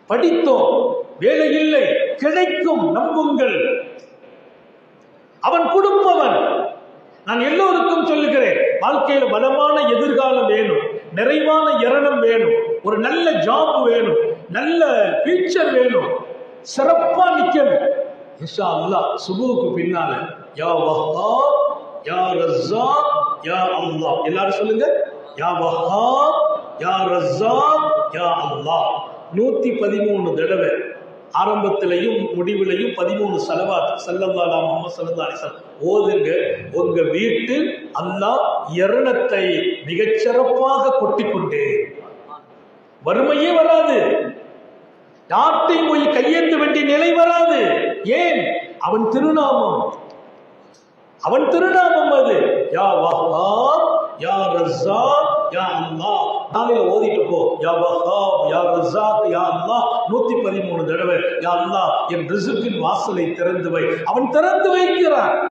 படித்தோம், வேலை இல்லை, கிடைக்கும், நம்புங்கள். அவன் கொடுப்பவன். நான் எல்லோருக்கும் சொல்லுகிறேன், வாழ்க்கையில பலமான எதிர்காலம் வேணும், நிறைவான இரணம் வேணும், ஒரு நல்ல ஜாப் வேணும், நல்ல ஃபியூச்சர் வேணும், சிறப்பா நிக்கணும். இன்ஷா அல்லாஹ் சுபுவுக்கு பின்னால யா வஹ்ஹாப் யா ரஸாக் யா அல்லாஹ், எல்லாரும் சொல்லுங்க, யா வஹ்ஹாப் யா ரஸாக் யா அல்லாஹ் 113 தடவை. ஆரம்பத்திலையும் முடிவிலையும் 13 ஸலவாத் ஸல்லல்லாஹு அலைஹி வஸல்லம் ஓதுங்க. உங்க வீட்டில் அல்லாஹ் இரணத்தை மிகச்சிறப்பாக கொட்டிக்கொண்டே, வறுமையே வராது, யார்ட்டையும் போய் கையேந்த வேண்டிய நிலை வராது. ஏன்? அவன் திருநாமம், அவன் திருநாமம் அது. யா வஹ்ஹாப் யா ரஸாக் யா அல்லாஹ். நாளையில ஓதிட்டு போ, யா வஹ்ஹாப் யா ரஸாக் யா அல்லாஹ் 113 தடவை. யா அல்லாஹ் என் ரிஸ்கின் வாசலை திறந்து வை. அவன் திறந்து வைக்கிறான்.